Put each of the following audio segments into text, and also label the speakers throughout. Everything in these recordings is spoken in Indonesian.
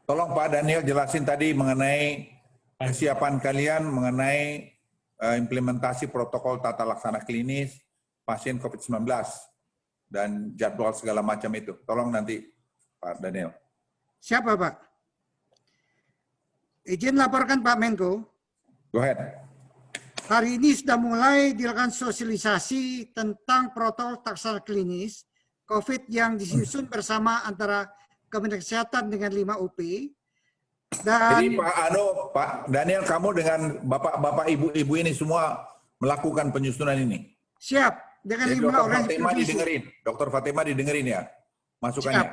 Speaker 1: Tolong Pak Daniel jelasin tadi mengenai kesiapan kalian mengenai implementasi protokol tata laksana klinis pasien COVID-19 dan jadwal segala macam itu. Tolong nanti Pak Daniel.
Speaker 2: Siapa Pak? Izin laporkan Pak Menko.
Speaker 1: Go ahead.
Speaker 2: Hari ini sudah mulai dilakukan sosialisasi tentang protokol laksana klinis COVID yang disusun bersama antara Kementerian Kesehatan dengan 5 UP. Dan
Speaker 1: jadi Pak Daniel, kamu dengan bapak-bapak ibu-ibu ini semua melakukan penyusunan ini.
Speaker 2: Siap dengan 5 orang.
Speaker 1: Dokter Fatima didengerin ya masukannya.
Speaker 2: Siap.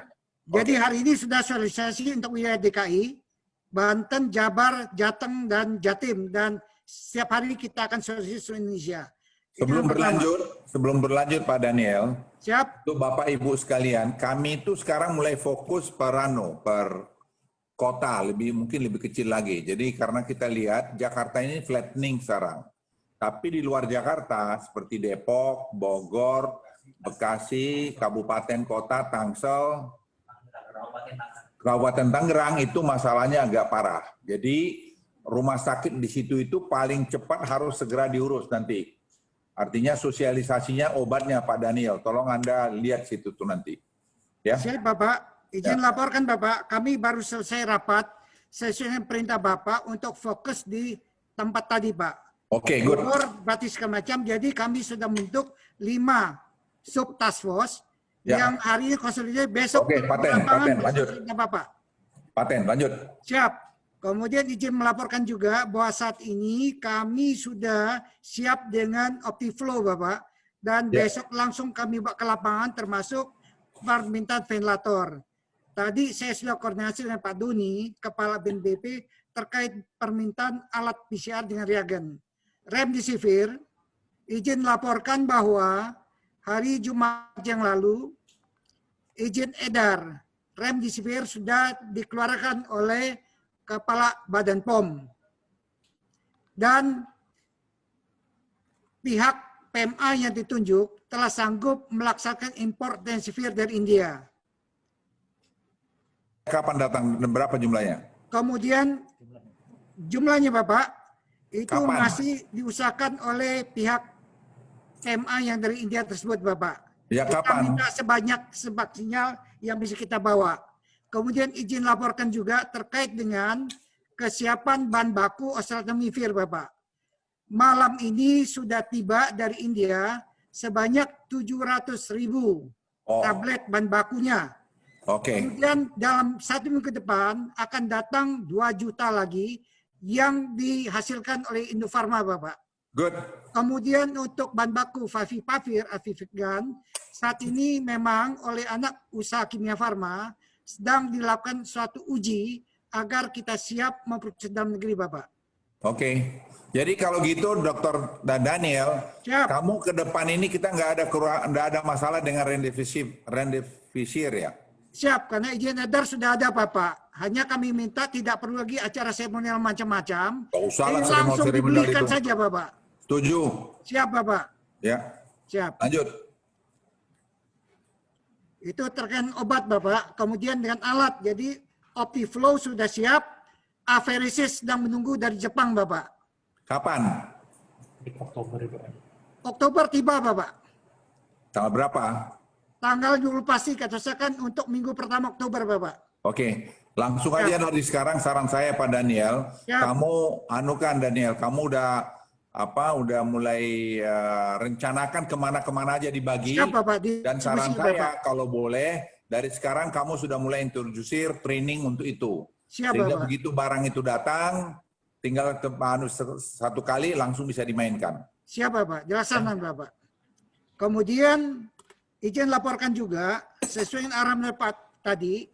Speaker 2: Jadi hari ini sudah sosialisasi untuk wilayah DKI, Banten, Jabar, Jateng, dan Jatim, dan setiap hari kita akan sosialisasi Indonesia.
Speaker 1: Sebelum berlanjut Pak Daniel,
Speaker 2: siap.
Speaker 1: Itu Bapak Ibu sekalian, kami itu sekarang mulai fokus per kota, mungkin lebih kecil lagi. Jadi karena kita lihat Jakarta ini flattening sekarang. Tapi di luar Jakarta seperti Depok, Bogor, Bekasi, Kabupaten Kota, Tangsel, Kabupaten Tangerang itu masalahnya agak parah. Jadi rumah sakit di situ itu paling cepat harus segera diurus nanti. Artinya sosialisasinya obatnya Pak Daniel. Tolong Anda lihat situ tuh nanti. Ya.
Speaker 2: Siap Bapak. Izin laporkan Bapak, kami baru selesai rapat sesuai dengan perintah Bapak untuk fokus di tempat tadi Pak.
Speaker 1: Oke, good.
Speaker 2: Berarti segala macam. Jadi kami sudah membentuk 5 sub task force yang hari ini konsolidasi besok.
Speaker 1: Oke, paten, lanjut.
Speaker 2: Bapak.
Speaker 1: Paten, lanjut.
Speaker 2: Siap. Kemudian izin melaporkan juga bahwa saat ini kami sudah siap dengan OptiFlow Bapak. Dan besok langsung kami bawa ke lapangan termasuk permintaan ventilator. Tadi saya sudah koordinasi dengan Pak Doni, Kepala BNPB, terkait permintaan alat PCR dengan reagen. Remdesivir, izin laporkan bahwa hari Jumat yang lalu, izin edar Remdesivir sudah dikeluarkan oleh Kepala Badan POM. Dan pihak PMA yang ditunjuk telah sanggup melaksanakan impor Remdesivir dari India.
Speaker 1: Kapan datang dan berapa jumlahnya?
Speaker 2: Kemudian jumlahnya Bapak, itu
Speaker 1: kapan?
Speaker 2: Masih diusahakan oleh pihak PMA yang dari India tersebut Bapak.
Speaker 1: Ya,
Speaker 2: kita
Speaker 1: kapan?
Speaker 2: minta sebanyak sinyal yang bisa kita bawa. Kemudian izin laporkan juga terkait dengan kesiapan bahan baku oseltamivir Bapak. Malam ini sudah tiba dari India sebanyak 700.000 tablet bahan bakunya.
Speaker 1: Oke.
Speaker 2: Kemudian dalam 1 minggu ke depan akan datang 2 juta lagi yang dihasilkan oleh Indofarma Bapak.
Speaker 1: Good.
Speaker 2: Kemudian untuk bahan baku Favipiravir, Avigan, saat ini memang oleh anak usaha Kimia Farma sedang dilakukan suatu uji agar kita siap memproduksi dalam negeri Bapak.
Speaker 1: Oke. Jadi kalau gitu Dr. Daniel, kamu ke depan ini kita nggak ada masalah dengan Remdesivir ya?
Speaker 2: Siap, karena izin edar sudah ada Bapak. Hanya kami minta tidak perlu lagi acara seremonial macam-macam.
Speaker 1: Gak usah lah
Speaker 2: langsung dibelikan
Speaker 1: itu.
Speaker 2: saja Bapak.
Speaker 1: Setuju.
Speaker 2: Siap Bapak.
Speaker 1: Ya.
Speaker 2: Siap.
Speaker 1: Lanjut.
Speaker 2: Itu terkait obat Bapak. Kemudian dengan alat. Jadi OptiFlow sudah siap. Apheresis sedang menunggu dari Jepang Bapak.
Speaker 1: Kapan?
Speaker 2: Oktober tiba Bapak.
Speaker 1: Tanggal berapa?
Speaker 2: Tanggal dulu pasti katakan untuk minggu pertama Oktober Bapak.
Speaker 1: Oke, langsung aja dari sekarang saran saya Pak Daniel, kamu anukan Daniel, kamu udah mulai rencanakan kemana-kemana aja dibagi.
Speaker 2: Siap, Bapak.
Speaker 1: Dan saran saya kalau boleh dari sekarang kamu sudah mulai introduce training untuk itu.
Speaker 2: Siap,
Speaker 1: sehingga
Speaker 2: Bapak.
Speaker 1: begitu barang itu datang, tinggal satu kali langsung bisa dimainkan.
Speaker 2: Siap Bapak, jelasan Bapak. Kemudian izin laporkan juga sesuai dengan arahan Pak tadi,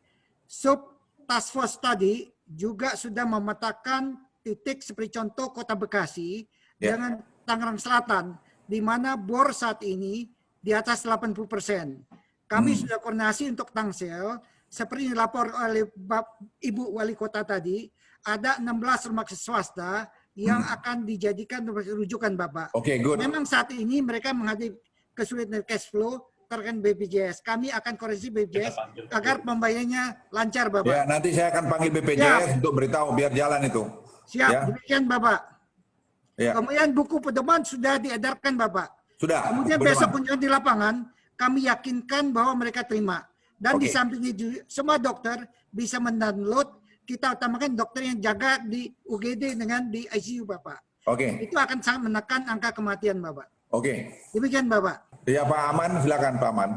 Speaker 2: sub task force tadi juga sudah memetakan titik seperti contoh Kota Bekasi dengan Tangerang Selatan, di mana bor saat ini di atas 80%. Kami sudah koordinasi untuk Tangsel, seperti dilapor oleh Ibu Wali Kota tadi, ada 16 rumah sakit swasta yang akan dijadikan rujukan Bapak.
Speaker 1: Oke, good.
Speaker 2: Memang saat ini mereka menghadapi kesulitan cash flow, mendaftarkan BPJS. Kami akan koreksi BPJS agar pembayarannya lancar, Bapak.
Speaker 1: Ya, nanti saya akan panggil BPJS untuk beritahu biar jalan itu.
Speaker 2: Siap,
Speaker 1: Ya.
Speaker 2: demikian Bapak.
Speaker 1: Ya.
Speaker 2: Kemudian buku pedoman sudah diedarkan, Bapak.
Speaker 1: Sudah.
Speaker 2: Kemudian
Speaker 1: pedoman.
Speaker 2: besok kunjungan di lapangan, kami yakinkan bahwa mereka terima. Dan di samping itu, semua dokter bisa mendownload. Kita utamakan dokter yang jaga di UGD dengan di ICU, Bapak. Itu akan sangat menekan angka kematian, Bapak. Demikian, Bapak.
Speaker 1: Ya, Pak Aman, silakan Pak Aman.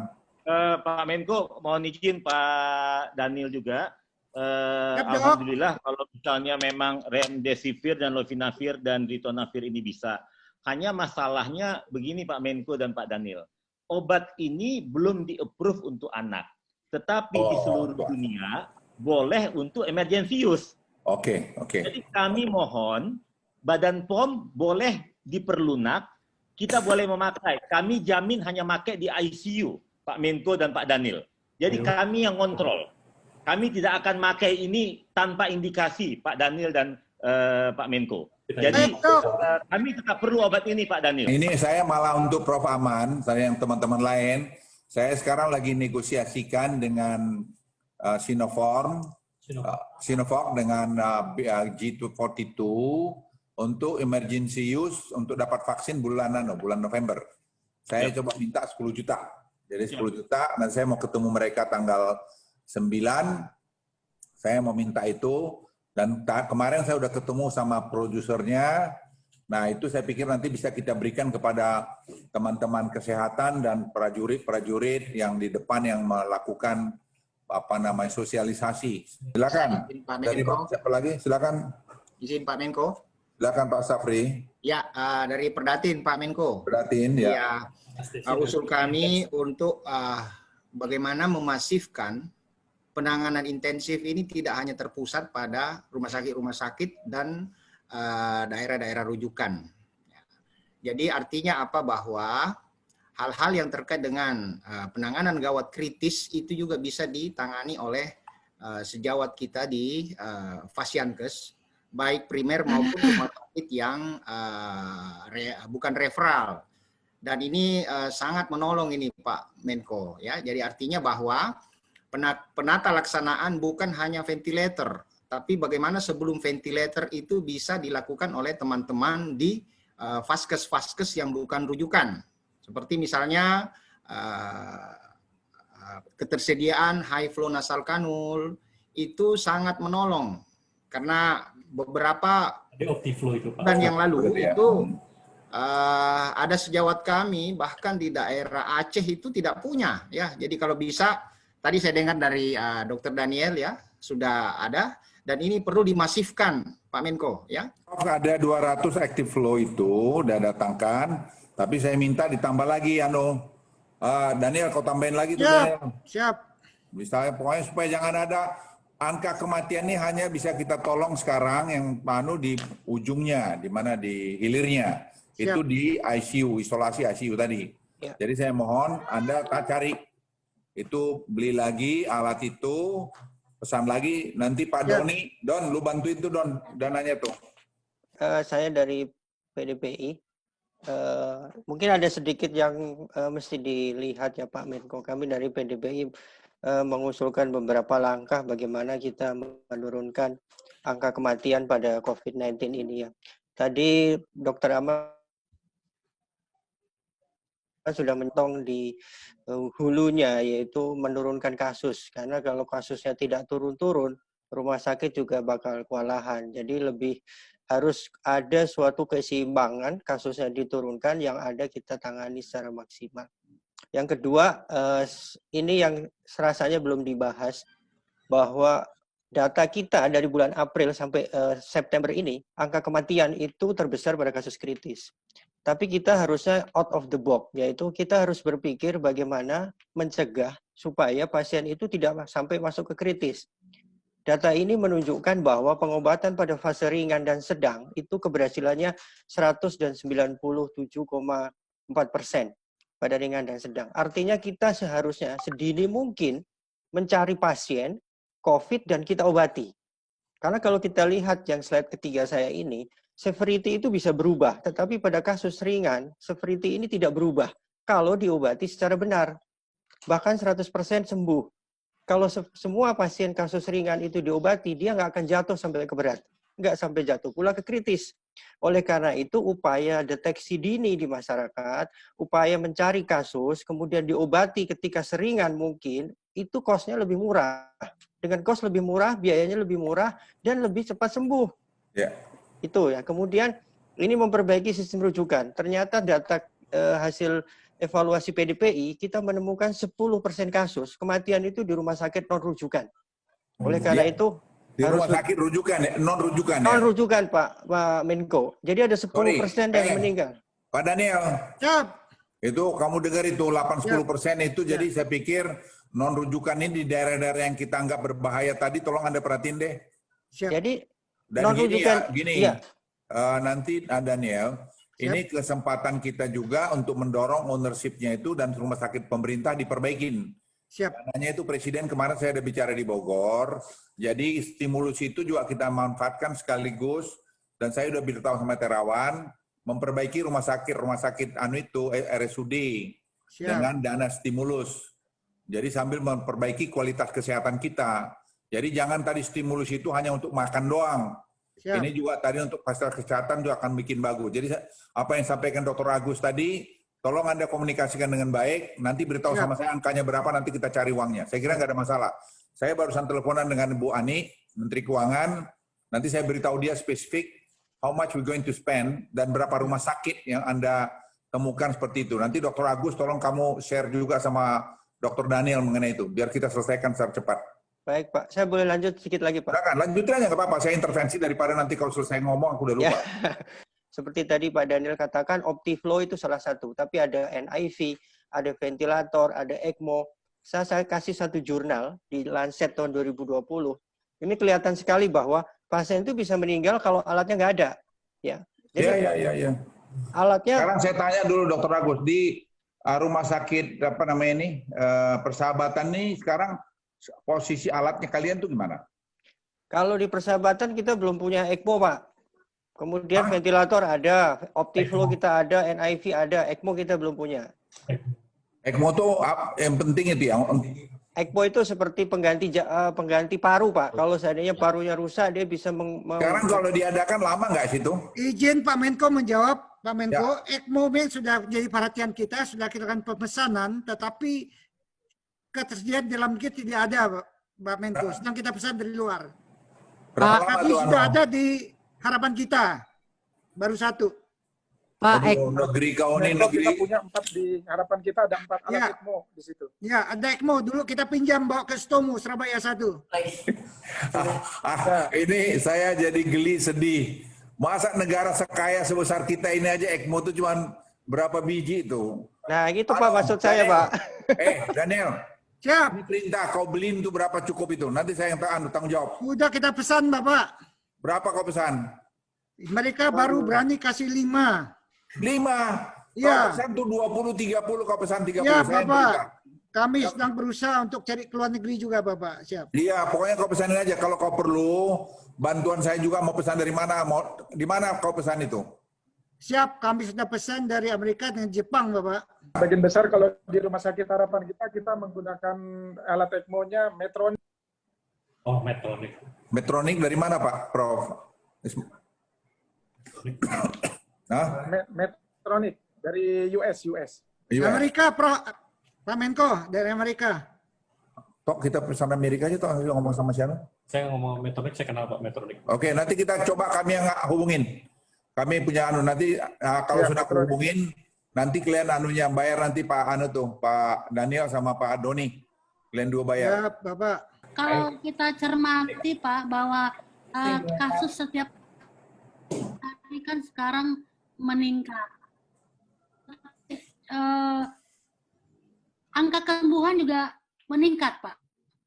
Speaker 3: Pak Menko, mohon izin Pak Daniel juga. Alhamdulillah kalau misalnya memang remdesivir dan lofinavir dan ritonavir ini bisa. Hanya masalahnya begini Pak Menko dan Pak Daniel. Obat ini belum di-approve untuk anak. Tetapi di seluruh dunia boleh untuk emergency use. Jadi kami mohon Badan POM boleh diperlunak, kita boleh memakai. Kami jamin hanya pakai di ICU, Pak Menko dan Pak Daniel. Jadi kami yang kontrol. Kami tidak akan pakai ini tanpa indikasi, Pak Daniel dan Pak Menko. Jadi kami tetap perlu obat ini, Pak Daniel.
Speaker 1: Ini saya malah untuk Prof. Aman, saya yang teman-teman lain, saya sekarang lagi negosiasikan dengan Sinopharm dengan G242 untuk emergency use untuk dapat vaksin bulan November. Saya coba minta 10 juta. Jadi 10 juta, dan saya mau ketemu mereka tanggal 9. Saya mau minta itu, dan kemarin saya udah ketemu sama produsernya. Nah, itu saya pikir nanti bisa kita berikan kepada teman-teman kesehatan dan prajurit-prajurit yang di depan yang melakukan sosialisasi. Silakan. Dari siapa lagi? Silakan.
Speaker 4: Izin Pak Menko.
Speaker 1: Silakan Pak Safri.
Speaker 4: Ya, dari Perdatin Pak Menko.
Speaker 1: Perdatin, ya.
Speaker 4: Usul kami untuk bagaimana memasifkan penanganan intensif ini tidak hanya terpusat pada rumah sakit dan daerah-daerah rujukan. Jadi artinya apa, bahwa hal-hal yang terkait dengan penanganan gawat kritis itu juga bisa ditangani oleh sejawat kita di Fasiankes, baik primer maupun rumah sakit yang bukan referral. Dan ini sangat menolong ini Pak Menko, ya. Jadi artinya bahwa penata laksanaan bukan hanya ventilator, tapi bagaimana sebelum ventilator itu bisa dilakukan oleh teman-teman di vaskes-vaskes yang bukan rujukan. Seperti misalnya ketersediaan high flow nasal kanul itu sangat menolong, karena beberapa bulan yang lalu itu ada sejawat kami bahkan di daerah Aceh itu tidak punya, ya. Jadi kalau bisa, tadi saya dengar dari Dr. Daniel, ya, sudah ada, dan ini perlu dimasifkan Pak Menko, ya.
Speaker 1: Ada 200 active flow itu udah datangkan, tapi saya minta ditambah lagi, Daniel, kau tambahin lagi tuh, Daniel.
Speaker 2: Siap.
Speaker 1: Misalnya pokoknya supaya jangan ada angka kematian ini hanya bisa kita tolong sekarang yang di ujungnya, di mana di hilirnya. Siap. Itu di ICU, isolasi ICU tadi. Ya. Jadi saya mohon Anda cari itu, beli lagi alat itu, pesan lagi, nanti Pak Doni, Don, lu bantuin tuh Don, dananya tuh.
Speaker 5: Saya dari PDPI. Mungkin ada sedikit yang mesti dilihat ya Pak Menko. Kami dari PDPI mengusulkan beberapa langkah bagaimana kita menurunkan angka kematian pada COVID-19 ini ya. Tadi Dr. Ahmad sudah mentong di hulunya, yaitu menurunkan kasus. Karena kalau kasusnya tidak turun-turun, rumah sakit juga bakal kewalahan. Jadi lebih harus ada suatu keseimbangan, kasusnya diturunkan, yang ada kita tangani secara maksimal. Yang kedua, ini yang rasanya belum dibahas, bahwa data kita dari bulan April sampai September ini, angka kematian itu terbesar pada kasus kritis. Tapi kita harusnya out of the box, yaitu kita harus berpikir bagaimana mencegah supaya pasien itu tidak sampai masuk ke kritis. Data ini menunjukkan bahwa pengobatan pada fase ringan dan sedang itu keberhasilannya 100 dan 97,4% pada ringan dan sedang. Artinya kita seharusnya sedini mungkin mencari pasien COVID dan kita obati. Karena kalau kita lihat yang slide ketiga saya ini, severity itu bisa berubah, tetapi pada kasus ringan, severity ini tidak berubah kalau diobati secara benar. bahkan 100% sembuh. Kalau semua pasien kasus ringan itu diobati, dia nggak akan jatuh sampai ke berat. Nggak sampai jatuh pula ke kritis. Oleh karena itu, upaya deteksi dini di masyarakat, upaya mencari kasus, kemudian diobati ketika seringan mungkin, itu cost-nya lebih murah. Dengan cost lebih murah, biayanya lebih murah, dan lebih cepat sembuh.
Speaker 1: Ya.
Speaker 5: Itu ya. Kemudian, ini memperbaiki sistem rujukan. Ternyata data hasil evaluasi PDPI, kita menemukan 10% kasus kematian itu di rumah sakit non-rujukan. Oleh karena itu,
Speaker 1: di rumah sakit rujukan ya, non-rujukan ya?
Speaker 5: Non-rujukan Pak Menko. Jadi ada 10% yang meninggal.
Speaker 1: Pak Daniel,
Speaker 2: Siap.
Speaker 1: itu kamu dengar itu 8-10% itu, jadi saya pikir non-rujukan ini di daerah-daerah yang kita anggap berbahaya tadi, tolong Anda perhatiin deh.
Speaker 2: Siap.
Speaker 5: Jadi
Speaker 1: Dan
Speaker 5: non-rujukan,
Speaker 1: gini,
Speaker 5: iya.
Speaker 1: Nanti Daniel, ini kesempatan kita juga untuk mendorong ownership-nya itu dan rumah sakit pemerintah diperbaikin.
Speaker 2: Siap.
Speaker 1: Dananya itu Presiden kemarin saya ada bicara di Bogor, jadi stimulus itu juga kita manfaatkan sekaligus, dan saya udah beritahu sama Terawan, memperbaiki rumah sakit RSUD dengan dana stimulus. Jadi sambil memperbaiki kualitas kesehatan kita. Jadi jangan tadi stimulus itu hanya untuk makan doang.
Speaker 2: Siap.
Speaker 1: Ini juga tadi untuk fasilitas kesehatan juga akan bikin bagus. Jadi apa yang disampaikan Dr. Agus tadi, tolong Anda komunikasikan dengan baik, nanti beritahu sama saya angkanya berapa, nanti kita cari uangnya. Saya kira nggak ada masalah. Saya barusan teleponan dengan Bu Ani, Menteri Keuangan, nanti saya beritahu dia spesifik how much we going to spend dan berapa rumah sakit yang Anda temukan seperti itu. Nanti Dr. Agus tolong kamu share juga sama Dr. Daniel mengenai itu, biar kita selesaikan secara cepat.
Speaker 5: Baik Pak, saya boleh lanjut sedikit lagi Pak?
Speaker 1: Silakan, lanjutin aja nggak apa-apa, saya intervensi daripada nanti kalau selesai ngomong aku udah lupa.
Speaker 5: Ya. Seperti tadi Pak Daniel katakan, OptiFlow itu salah satu, tapi ada NIV, ada ventilator, ada ECMO. Saya kasih satu jurnal di Lancet tahun 2020. Ini kelihatan sekali bahwa pasien itu bisa meninggal kalau alatnya nggak ada. Ya. Jadi,
Speaker 1: ya.
Speaker 5: Alatnya.
Speaker 1: Sekarang saya tanya dulu Dr. Agus, di rumah sakit Persahabatan nih sekarang posisi alatnya kalian tuh gimana?
Speaker 5: Kalau di Persahabatan kita belum punya ECMO Pak. Kemudian ventilator ada, OptiFlow kita ada, NIV ada, ECMO kita belum punya.
Speaker 1: ECMO tuh yang penting itu ya?
Speaker 5: ECMO itu seperti pengganti paru Pak. Kalau seandainya parunya rusak, dia bisa
Speaker 1: Sekarang kalau diadakan lama nggak sih itu?
Speaker 2: Izin Pak Menko menjawab. Pak Menko, ECMO sudah jadi perhatian kita, sudah kita lakukan pemesanan, tetapi ketersediaan dalam kit tidak ada Pak Menko. Sedang kita pesan dari luar. Tapi sudah ada di harapan kita. Baru satu.
Speaker 6: Pak
Speaker 1: negeri kau ini negeri.
Speaker 7: Kita punya 4 di harapan kita, ada 4 alat ECMO di situ. Ya,
Speaker 2: ada ECMO dulu kita pinjam bawa ke Stomu Surabaya 1.
Speaker 1: Ini saya jadi geli sedih. Masa negara sekaya sebesar kita ini aja ECMO itu cuma berapa biji itu?
Speaker 5: Nah, gitu Pak maksud saya, Pak.
Speaker 1: Daniel.
Speaker 2: Siap.
Speaker 1: Ini perintah kau beliin itu berapa cukup itu? Nanti saya yang tanggung jawab.
Speaker 2: Udah kita pesan, Bapak.
Speaker 1: Berapa kau pesan?
Speaker 2: Mereka baru berani kasih 5.
Speaker 1: 5?
Speaker 2: Iya.
Speaker 1: Kau pesan tuh 20, 30, kau pesan 30.
Speaker 2: Ya, Bapak. Kami sedang berusaha untuk cari ke luar negeri juga, Bapak. Siap.
Speaker 1: Iya, pokoknya kau pesanin aja. Kalau kau perlu, bantuan saya juga mau pesan dari mana? Di mana kau pesan itu?
Speaker 2: Siap, kami sudah pesan dari Amerika dan Jepang, Bapak.
Speaker 7: Bagian besar kalau di rumah sakit harapan kita menggunakan alat ECMO-nya Medtronic.
Speaker 8: Oh, Medtronic.
Speaker 1: Medtronic dari mana, Pak, Prof?
Speaker 7: Medtronic dari US.
Speaker 2: Amerika, Pak Menko, dari Amerika.
Speaker 1: Tok kita pesan Amerika aja, Tok, ngomong sama siapa?
Speaker 8: Saya ngomong Medtronic, saya kenal Pak Medtronic.
Speaker 1: Oke, nanti kita coba kami yang hubungin. Kami punya nanti kalau sudah hubungin, nanti kalian bayar nanti Pak Pak Daniel sama Pak Doni. Kalian dua bayar.
Speaker 2: Ya, Bapak.
Speaker 6: Kalau kita cermati Pak bahwa kasus setiap hari kan sekarang meningkat. Angka kesembuhan juga meningkat, Pak.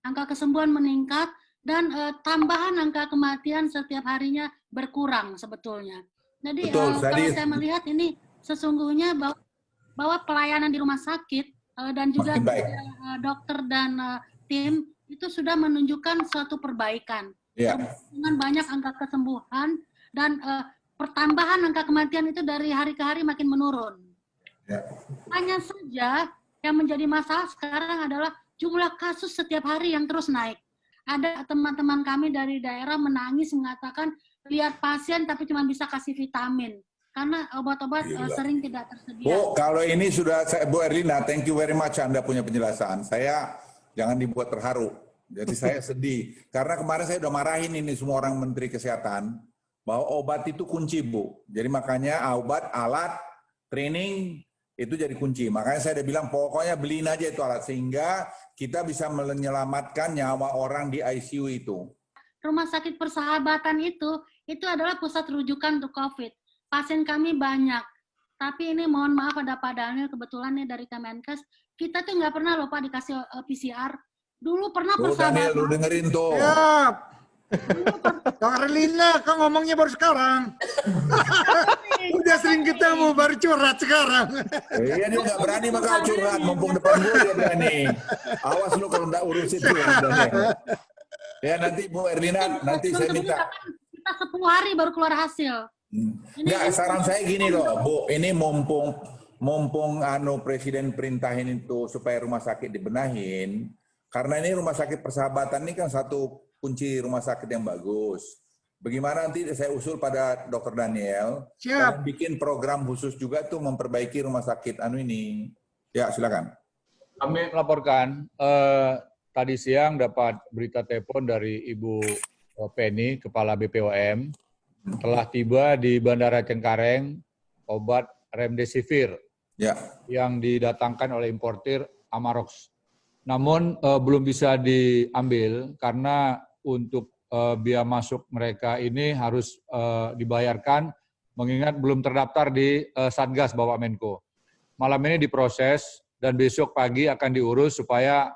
Speaker 6: Angka kesembuhan meningkat dan tambahan angka kematian setiap harinya berkurang sebetulnya. Jadi kalau saya melihat ini sesungguhnya bahwa pelayanan di rumah sakit dan juga dokter dan tim itu sudah menunjukkan suatu perbaikan. Dengan banyak angka kesembuhan dan pertambahan angka kematian itu dari hari ke hari makin menurun. Hanya saja Yang menjadi masalah sekarang adalah jumlah kasus setiap hari yang terus naik. Ada teman-teman kami dari daerah menangis mengatakan lihat pasien tapi cuma bisa kasih vitamin karena obat-obat sering tidak tersedia.
Speaker 1: Bu, kalau ini sudah Bu Erlina, thank you very much Anda punya penjelasan. Saya jangan dibuat terharu. Jadi saya sedih karena kemarin saya udah marahin ini semua orang Menteri Kesehatan bahwa obat itu kunci, Bu. Jadi makanya obat, alat, training itu jadi kunci. Makanya saya udah bilang pokoknya beliin aja itu alat sehingga kita bisa menyelamatkan nyawa orang di ICU itu.
Speaker 6: Rumah sakit Persahabatan itu adalah pusat rujukan untuk COVID. Pasien kami banyak. Tapi ini mohon maaf ada Pak Daniel kebetulan nih dari Kemenkes. Kita tuh nggak pernah lupa dikasih PCR. Dulu pernah Persahabatan.
Speaker 1: Daniel, lu dengerin tuh.
Speaker 2: Siap. Dr. Lina, kau ngomongnya baru sekarang. Udah sering ketemu, baru curhat sekarang.
Speaker 1: Iya, dia nggak berani bakal curhat, mumpung depan gue dia berani. Awas lu kalau nggak urus itu. Ya nanti Bu Erlina, nanti saya minta.
Speaker 6: Kita 10 hari baru keluar hasil.
Speaker 1: Nggak, saran saya gini loh, Bu, ini mumpung Presiden perintahin itu supaya rumah sakit dibenahin, karena ini rumah sakit Persahabatan ini kan satu kunci rumah sakit yang bagus. Bagaimana nanti saya usul pada Dr. Daniel, bikin program khusus juga tuh memperbaiki rumah sakit ini. Ya, silakan.
Speaker 9: Kami melaporkan, tadi siang dapat berita telepon dari Ibu Penny, Kepala BPOM, telah tiba di Bandara Cengkareng obat remdesivir yang didatangkan oleh importir Amarox. Namun belum bisa diambil karena untuk biaya masuk mereka ini harus dibayarkan mengingat belum terdaftar di Satgas Bapak Menko. Malam ini diproses dan besok pagi akan diurus supaya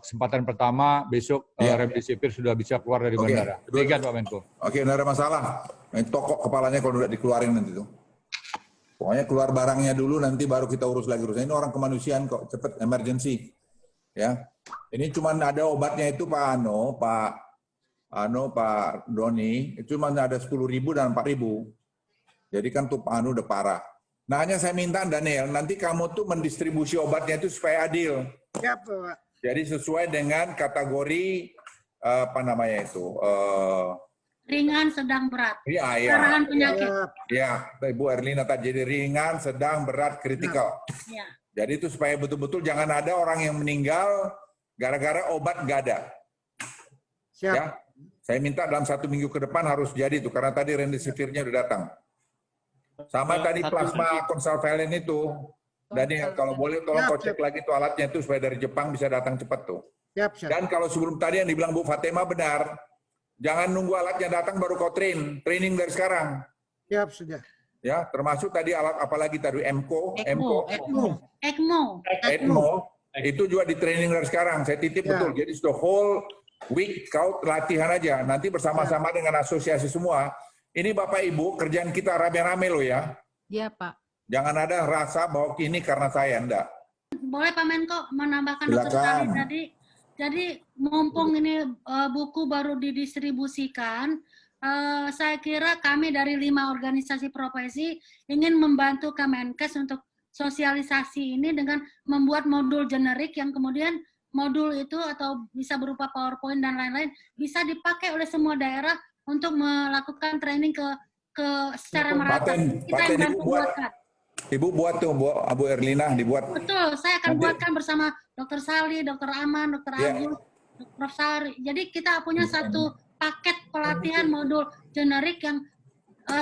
Speaker 9: kesempatan pertama besok remdesivir sudah bisa keluar dari bandara. Demikian Pak Menko.
Speaker 1: Oke, tidak ada masalah. Tokok kepalanya kalau udah dikeluarin nanti tuh. Pokoknya keluar barangnya dulu nanti baru kita urus lagi urusan. Ini orang kemanusiaan kok, cepet emergency. Ya. Ini cuma ada obatnya itu Pak Doni, itu cuma ada 10.000 dan 4.000. Jadi kan tuh Pak udah parah. Nah, hanya saya minta Daniel, nanti kamu tuh mendistribusi obatnya itu supaya adil.
Speaker 2: Ya, Pak.
Speaker 1: Jadi sesuai dengan kategori
Speaker 6: Ringan, sedang, berat.
Speaker 1: Iya.
Speaker 6: Arahan penyakit.
Speaker 1: Ya, Ibu Erlina tadi jadi ringan, sedang, berat, kritikal.
Speaker 6: Ya.
Speaker 1: Jadi itu supaya betul-betul jangan ada orang yang meninggal gara-gara obat nggak ada.
Speaker 2: Siap.
Speaker 1: Ya, saya minta dalam 1 minggu ke depan harus jadi itu karena tadi remdesivirnya udah datang. Sama tadi plasma konvalesen itu. Daniel, kalau boleh tolong kau cek lagi tuh alatnya itu supaya dari Jepang bisa datang cepat tuh.
Speaker 2: Siap.
Speaker 1: Dan kalau sebelum tadi yang dibilang Bu Fatima benar, jangan nunggu alatnya datang baru kau training dari sekarang.
Speaker 2: Siap, sudah.
Speaker 1: Ya, termasuk tadi alat apalagi tadi ECMO, itu juga di training dari sekarang. Saya titip betul. Jadi the whole week kau latihan aja. Nanti bersama-sama dengan asosiasi semua. Ini Bapak Ibu kerjaan kita rame-rame loh ya.
Speaker 10: Iya Pak.
Speaker 1: Jangan ada rasa bahwa ini karena saya, enggak.
Speaker 6: Boleh Pak Menko menambahkan Dr. Sari tadi. Jadi mumpung ini buku baru didistribusikan, saya kira kami dari 5 organisasi profesi ingin membantu Kemenkes untuk sosialisasi ini dengan membuat modul generik yang kemudian modul itu atau bisa berupa PowerPoint dan lain-lain bisa dipakai oleh semua daerah untuk melakukan training ke secara merata. Kita yang bantu buatkan.
Speaker 1: Ibu buat tuh, Bu Erlina dibuat.
Speaker 6: Betul, saya akan buatkan bersama Dr. Sali, Dr. Aman, Dr. Agus, Dr. Sari. Jadi kita punya satu paket pelatihan modul generik yang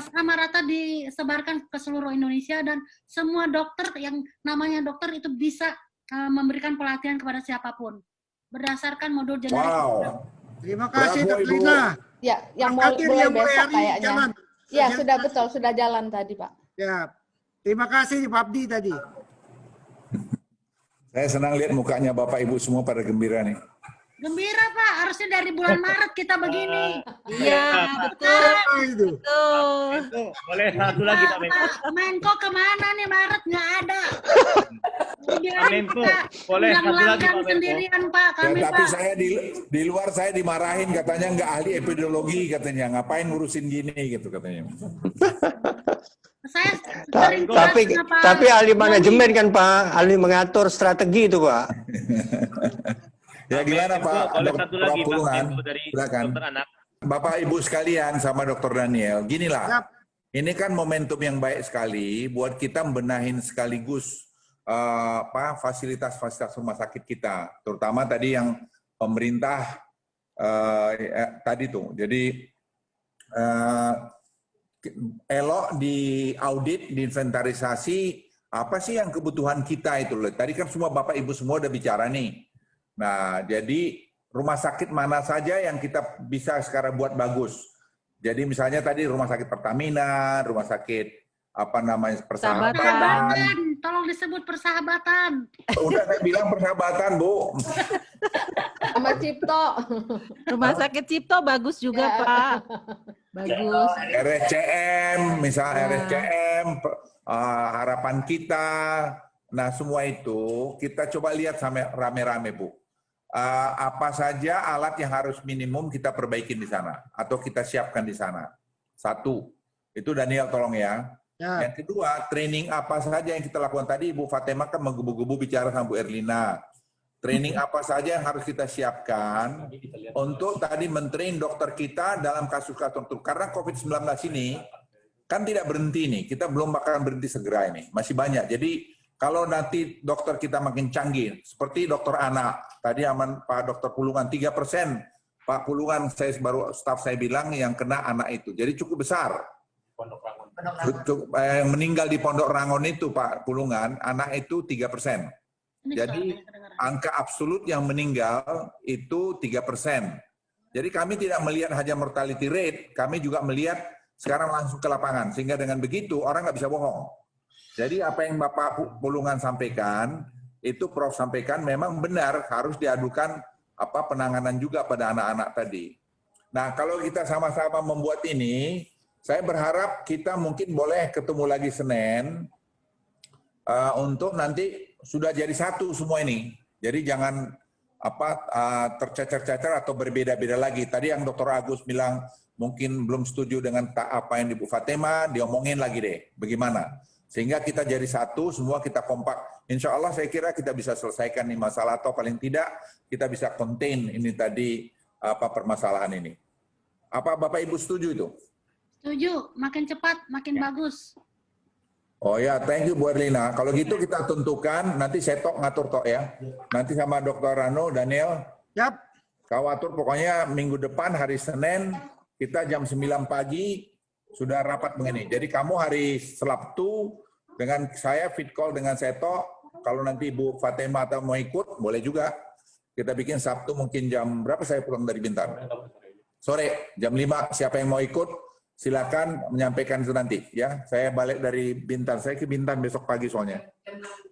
Speaker 6: sama rata disebarkan ke seluruh Indonesia dan semua dokter yang namanya dokter itu bisa memberikan pelatihan kepada siapapun berdasarkan modul generik.
Speaker 2: Wow. Terima kasih Dr. Lina.
Speaker 10: Ya, yang mulai besok kayaknya. Ya, sudah betul, sudah jalan tadi Pak.
Speaker 2: Ya. Terima kasih Pak Abdi tadi.
Speaker 1: Saya senang lihat mukanya Bapak Ibu semua pada gembira nih.
Speaker 6: Gembira Pak, harusnya dari bulan Maret kita begini.
Speaker 10: Iya, betul.
Speaker 3: Boleh satu lagi Pak Menko.
Speaker 6: Menko kemana nih Maret nggak ada.
Speaker 3: Pak Menko, boleh satu lagi Pak Menko.
Speaker 6: Sendirian Pak, kami
Speaker 1: ya, tapi
Speaker 6: Pak.
Speaker 1: saya di luar saya dimarahin katanya nggak ahli epidemiologi katanya, ngapain ngurusin gini gitu katanya.
Speaker 5: Tapi ahli manajemen kan Pak, ahli mengatur strategi itu Pak.
Speaker 1: Ya gimana Pak?
Speaker 3: Boleh satu lagi Pak,
Speaker 1: Pulungan.
Speaker 3: dari
Speaker 1: Silakan.
Speaker 3: dokter anak.
Speaker 1: Bapak Ibu sekalian sama Dr. Daniel, ginilah. Ini kan momentum yang baik sekali buat kita membenahin sekaligus fasilitas-fasilitas rumah sakit kita, terutama tadi yang pemerintah tadi tuh. Jadi elok di audit, diinventarisasi apa sih yang kebutuhan kita itu loh. Tadi kan semua Bapak Ibu semua udah bicara nih. Nah, jadi rumah sakit mana saja yang kita bisa sekarang buat bagus. Jadi misalnya tadi rumah sakit Pertamina, rumah sakit
Speaker 6: Persahabatan. Tolong disebut Persahabatan.
Speaker 1: Udah saya bilang Persahabatan, Bu.
Speaker 10: Sama Cipto.
Speaker 11: Rumah sakit Cipto bagus juga, Pak. Bagus.
Speaker 1: RSCM, misalnya RSCM, harapan kita. Nah, semua itu kita coba lihat sampai rame-rame, Bu. Apa saja alat yang harus minimum kita perbaikin di sana atau kita siapkan di sana. Satu, itu Daniel tolong ya. Yang kedua, training apa saja yang kita lakukan tadi, Ibu Fatima kan menggebu-gebu bicara sama Bu Erlina. Training apa saja yang harus kita siapkan untuk tadi mentrain dokter kita dalam kasus-kasus tertentu. Karena COVID-19 ini kan tidak berhenti nih, kita belum bakalan berhenti segera ini, masih banyak. Jadi kalau nanti dokter kita makin canggih, seperti dokter anak, tadi aman Pak Dokter Pulungan, 3% Pak Pulungan, staf saya bilang yang kena anak itu. Jadi cukup besar. Yang meninggal di Pondok Rangon itu Pak Pulungan, anak itu 3%. Jadi angka absolut yang meninggal itu 3%. Jadi kami tidak melihat hanya mortality rate, kami juga melihat sekarang langsung ke lapangan. Sehingga dengan begitu orang nggak bisa bohong. Jadi apa yang Bapak Pulungan sampaikan, itu Prof sampaikan memang benar harus diadukan penanganan juga pada anak-anak tadi. Nah, kalau kita sama-sama membuat ini, saya berharap kita mungkin boleh ketemu lagi Senin untuk nanti sudah jadi satu semua ini. Jadi jangan tercecer-cecer atau berbeda-beda lagi. Tadi yang Dr. Agus bilang mungkin belum setuju dengan apa yang di Bu Fatima, diomongin lagi deh, bagaimana? Sehingga kita jadi satu, semua kita kompak. Insya Allah saya kira kita bisa selesaikan ini masalah atau paling tidak kita bisa contain ini tadi permasalahan ini. Apa Bapak Ibu setuju itu?
Speaker 6: Setuju, makin cepat makin bagus.
Speaker 1: Oh ya, thank you Bu Erlina. Kalau gitu kita tentukan, nanti saya ngatur ya. Nanti sama Dr. Rano, Daniel.
Speaker 2: Yap.
Speaker 1: Kau atur pokoknya minggu depan hari Senin, kita jam 9 pagi, sudah rapat begini. Jadi kamu hari Sabtu dengan saya fit call dengan Seto. Kalau nanti Ibu Fatima atau mau ikut, boleh juga. Kita bikin Sabtu mungkin jam berapa saya pulang dari Bintan? Sore, jam 5. Siapa yang mau ikut, silakan menyampaikan itu nanti. Ya, saya balik dari Bintan. Saya ke Bintan besok pagi soalnya.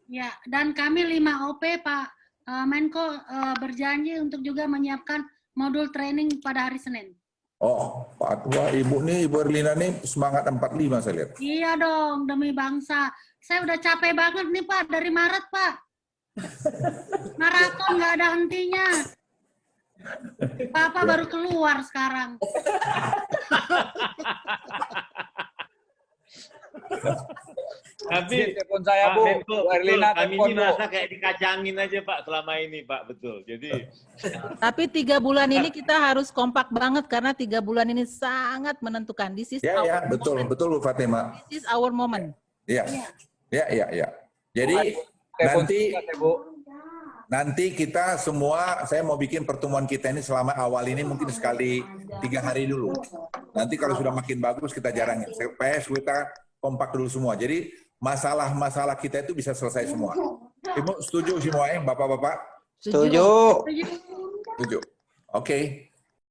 Speaker 6: Ya, dan kami 5 OP Pak Menko berjanji untuk juga menyiapkan modul training pada hari Senin.
Speaker 1: Oh, Pak Tua, Ibu nih, Ibu Erlina nih semangat 45 saya lihat.
Speaker 6: Iya dong, demi bangsa. Saya udah capek banget nih Pak, dari Maret Pak. Maraton nggak ada hentinya. Papa baru keluar sekarang.
Speaker 3: Tapi
Speaker 9: telepon saya Bu,
Speaker 3: Menko,
Speaker 9: Bu Erlina
Speaker 3: kami
Speaker 9: telepon
Speaker 3: ini
Speaker 9: Bu.
Speaker 3: merasa kayak dikacangin aja Pak selama ini Pak, betul. Jadi
Speaker 11: Tapi 3 bulan ini kita harus kompak banget karena 3 bulan ini sangat menentukan. This is our
Speaker 1: betul,
Speaker 11: moment.
Speaker 1: betul Bu Fatima.
Speaker 11: This is our moment.
Speaker 1: Iya, ya. Jadi nanti kita semua, saya mau bikin pertemuan kita ini selama awal ini mungkin sekali 3 hari dulu. Nanti kalau sudah makin bagus kita jarangin. Supaya kita kompak dulu semua. Jadi masalah-masalah kita itu bisa selesai semua. Ibu setuju semua ya, Bapak-Bapak?
Speaker 5: Setuju.
Speaker 1: Setuju. Oke.